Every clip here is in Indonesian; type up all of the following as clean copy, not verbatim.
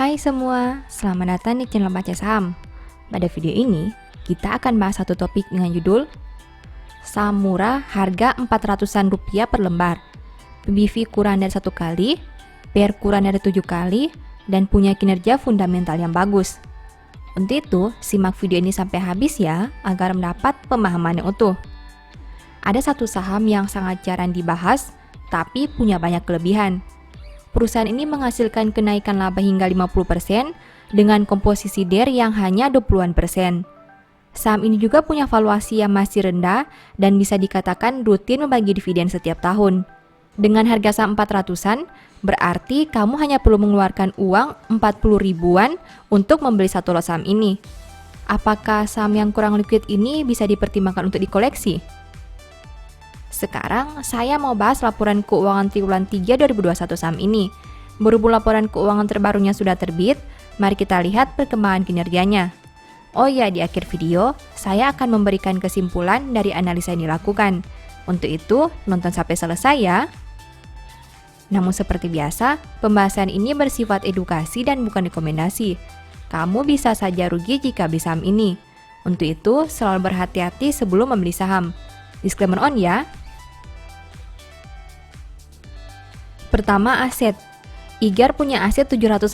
Hai semua, selamat datang di channel Baca Saham. Pada video ini, kita akan bahas satu topik dengan judul Saham murah harga 400-an rupiah per lembar, PBV kurang dari 1 kali, PER kurang dari 7 kali, dan punya kinerja fundamental yang bagus. Untuk itu, simak video ini sampai habis ya, agar mendapat pemahaman yang utuh. Ada satu saham yang sangat jarang dibahas, tapi punya banyak kelebihan. Perusahaan ini menghasilkan kenaikan laba hingga 50% dengan komposisi DER yang hanya 20-an%. Saham ini juga punya valuasi yang masih rendah dan bisa dikatakan rutin membagi dividen setiap tahun. Dengan harga saham 400-an, berarti kamu hanya perlu mengeluarkan uang 40 ribuan untuk membeli satu lot saham ini. Apakah saham yang kurang liquid ini bisa dipertimbangkan untuk dikoleksi? Sekarang saya mau bahas laporan keuangan triwulan 3 2021 saham ini. Berhubung laporan keuangan terbarunya sudah terbit, mari kita lihat perkembangan kinerjanya. Oh ya, di akhir video, saya akan memberikan kesimpulan dari analisa yang dilakukan. Untuk itu, nonton sampai selesai ya. Namun seperti biasa, pembahasan ini bersifat edukasi dan bukan rekomendasi. Kamu bisa saja rugi jika beli saham ini. Untuk itu, selalu berhati-hati sebelum membeli saham. Disclaimer on ya. Pertama, aset. IGAR punya aset 780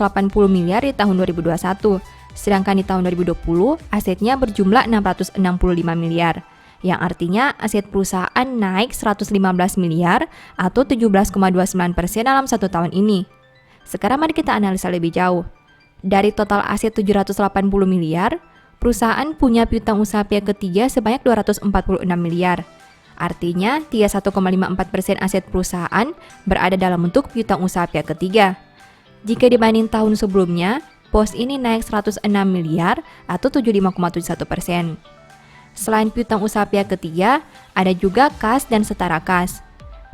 miliar di tahun 2021, sedangkan di tahun 2020 asetnya berjumlah 665 miliar, yang artinya aset perusahaan naik 115 miliar atau 17,29% dalam satu tahun ini. Sekarang mari kita analisa lebih jauh. Dari total aset 780 miliar, perusahaan punya piutang usaha pihak ketiga sebanyak 246 miliar. Artinya, 31,54% aset perusahaan berada dalam bentuk piutang usaha pihak ketiga. Jika dibanding tahun sebelumnya, pos ini naik 106 miliar atau 75,71%. Selain piutang usaha pihak ketiga, ada juga kas dan setara kas.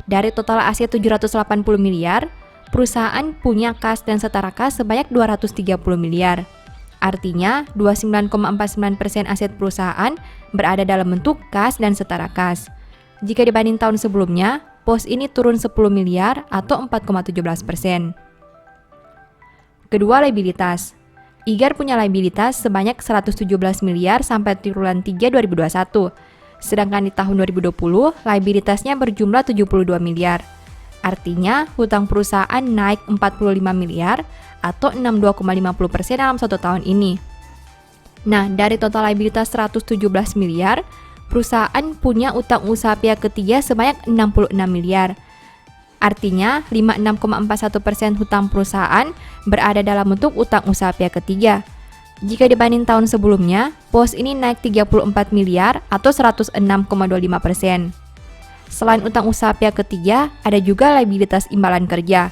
Dari total aset 780 miliar, perusahaan punya kas dan setara kas sebanyak 230 miliar. Artinya, 29,49% aset perusahaan berada dalam bentuk kas dan setara kas. Jika dibanding tahun sebelumnya, pos ini turun 10 miliar atau 4,17%. Kedua, liabilitas. IGAR punya liabilitas sebanyak 117 miliar sampai triwulan 3 2021. Sedangkan di tahun 2020, liabilitasnya berjumlah 72 miliar. Artinya, hutang perusahaan naik 45 miliar atau 62,50% dalam satu tahun ini. Nah, dari total liabilitas 117 miliar, perusahaan punya utang usaha pihak ketiga sebanyak 66 miliar. Artinya, 56,41% hutang perusahaan berada dalam bentuk utang usaha pihak ketiga. Jika dibanding tahun sebelumnya, pos ini naik 34 miliar atau 106,25%. Selain utang usaha pihak ketiga, ada juga liabilitas imbalan kerja.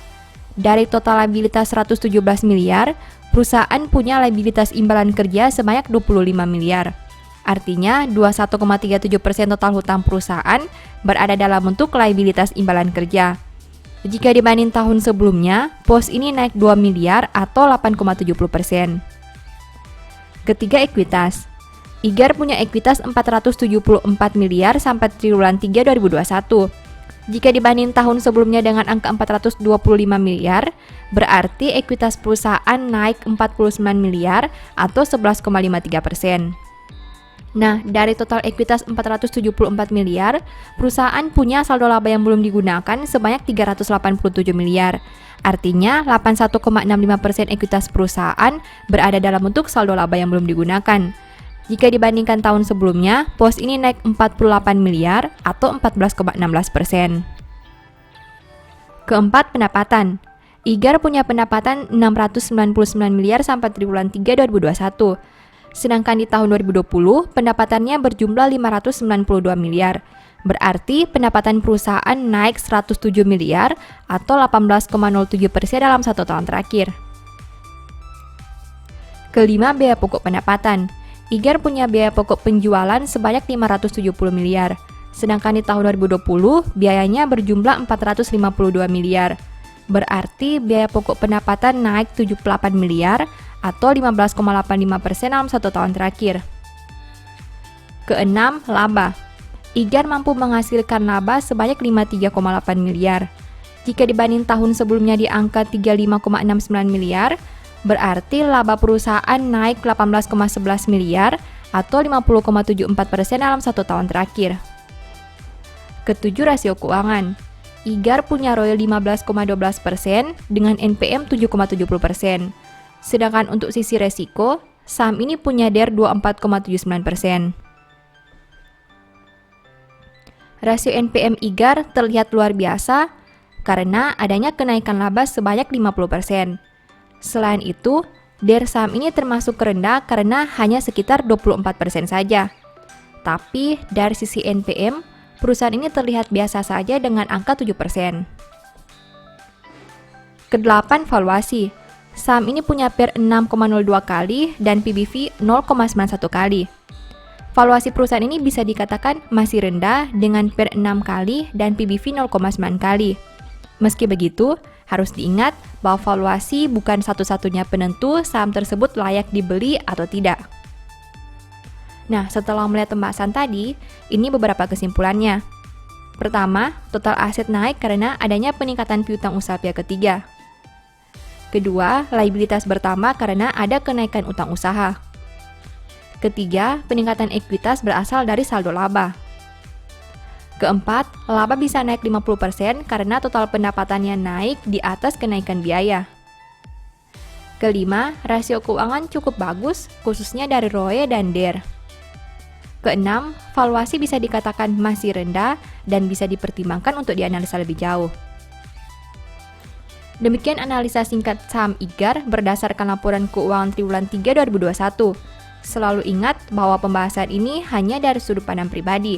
Dari total liabilitas 117 miliar, perusahaan punya liabilitas imbalan kerja sebanyak 25 miliar. Artinya, 21,37% total hutang perusahaan berada dalam bentuk liabilitas imbalan kerja. Jika dibanding tahun sebelumnya, pos ini naik 2 miliar atau 8,70%. Ketiga, ekuitas. IGAR punya ekuitas 474 miliar sampai triwulan 3 2021. Jika dibanding tahun sebelumnya dengan angka 425 miliar, berarti ekuitas perusahaan naik 49 miliar atau 11,53%. Nah, dari total ekuitas 474 miliar, perusahaan punya saldo laba yang belum digunakan sebanyak 387 miliar. Artinya, 81,65% ekuitas perusahaan berada dalam bentuk saldo laba yang belum digunakan. Jika dibandingkan tahun sebelumnya, pos ini naik 48 miliar atau 14,16%. Keempat, pendapatan. IGAR punya pendapatan 699 miliar sampai triwulan 3 2021. Sedangkan di tahun 2020, pendapatannya berjumlah 592 miliar. Berarti pendapatan perusahaan naik 107 miliar atau 18,07% dalam satu tahun terakhir. Kelima, biaya pokok pendapatan. IGAR punya biaya pokok penjualan sebanyak 570 miliar. Sedangkan di tahun 2020, biayanya berjumlah 452 miliar. Berarti biaya pokok pendapatan naik 78 miliar atau 15,85% dalam satu tahun terakhir. Keenam, laba. IGAR mampu menghasilkan laba sebanyak 53,8 miliar. Jika dibanding tahun sebelumnya di angka 35,69 miliar, Berarti laba perusahaan naik 18,11 miliar atau 50,74% dalam 1 tahun terakhir. Ketujuh, rasio keuangan. IGAR punya ROE 15,12% dengan NPM 7,70%. Sedangkan untuk sisi resiko, saham ini punya DER 24,79%. Rasio NPM IGAR terlihat luar biasa karena adanya kenaikan laba sebanyak 50%. Selain itu, DER saham ini termasuk rendah karena hanya sekitar 24% saja. Tapi dari sisi NPM, perusahaan ini terlihat biasa saja dengan angka 7%. Kedelapan, valuasi. Saham ini punya PER 6,02 kali dan PBV 0,91 kali. Valuasi perusahaan ini bisa dikatakan masih rendah dengan PER 6 kali dan PBV 0,9 kali. Meski begitu, harus diingat bahwa valuasi bukan satu-satunya penentu saham tersebut layak dibeli atau tidak. Nah, setelah melihat pembahasan tadi, ini beberapa kesimpulannya. Pertama, total aset naik karena adanya peningkatan piutang usaha pihak ketiga. Kedua, liabilitas bertambah karena ada kenaikan utang usaha. Ketiga, peningkatan ekuitas berasal dari saldo laba. Keempat, laba bisa naik 50% karena total pendapatannya naik di atas kenaikan biaya. Kelima, rasio keuangan cukup bagus, khususnya dari ROE dan DER. Keenam, valuasi bisa dikatakan masih rendah dan bisa dipertimbangkan untuk dianalisa lebih jauh. Demikian analisa singkat saham IGAR berdasarkan laporan keuangan triwulan 3 2021. Selalu ingat bahwa pembahasan ini hanya dari sudut pandang pribadi.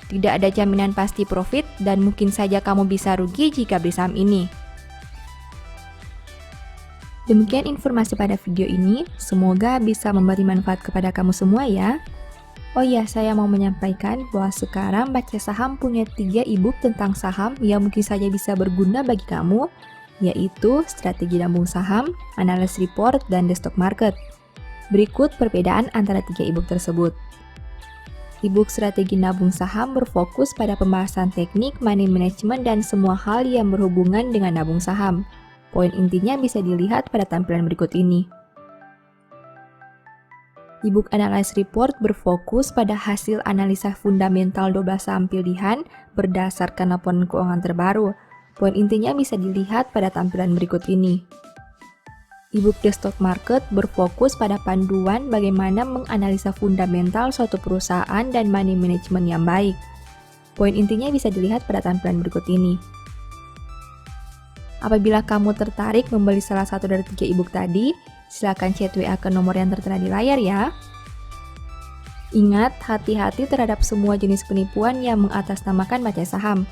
Tidak ada jaminan pasti profit dan mungkin saja kamu bisa rugi jika beli saham ini. Demikian informasi pada video ini, semoga bisa memberi manfaat kepada kamu semua ya. Oh iya, saya mau menyampaikan bahwa sekarang Baca Saham punya 3 e-book tentang saham yang mungkin saja bisa berguna bagi kamu, yaitu Strategi Nabung Saham, Analysis Report, dan The Stock Market. Berikut perbedaan antara 3 e-book tersebut. E-book Strategi Nabung Saham berfokus pada pembahasan teknik, money management, dan semua hal yang berhubungan dengan nabung saham. Poin intinya bisa dilihat pada tampilan berikut ini. E-book Analysis Report berfokus pada hasil analisa fundamental 12 saham pilihan berdasarkan laporan keuangan terbaru. Poin intinya bisa dilihat pada tampilan berikut ini. E-book The Stock Market berfokus pada panduan bagaimana menganalisa fundamental suatu perusahaan dan money management yang baik. Poin intinya bisa dilihat pada tampilan berikut ini. Apabila kamu tertarik membeli salah satu dari 3 e-book tadi, silakan chat WA ke nomor yang tertera di layar ya. Ingat, hati-hati terhadap semua jenis penipuan yang mengatasnamakan baca saham.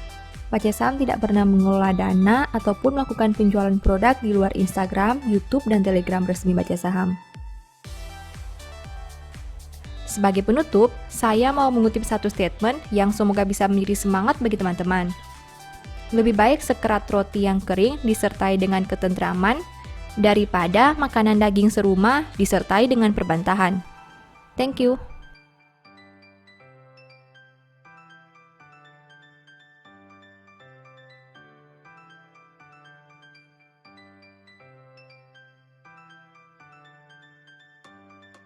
Baca Saham tidak pernah mengelola dana ataupun melakukan penjualan produk di luar Instagram, YouTube, dan Telegram resmi Baca Saham. Sebagai penutup, saya mau mengutip satu statement yang semoga bisa menjadi semangat bagi teman-teman. Lebih baik sekerat roti yang kering disertai dengan ketentraman daripada makanan daging serumah disertai dengan perbantahan. Thank you.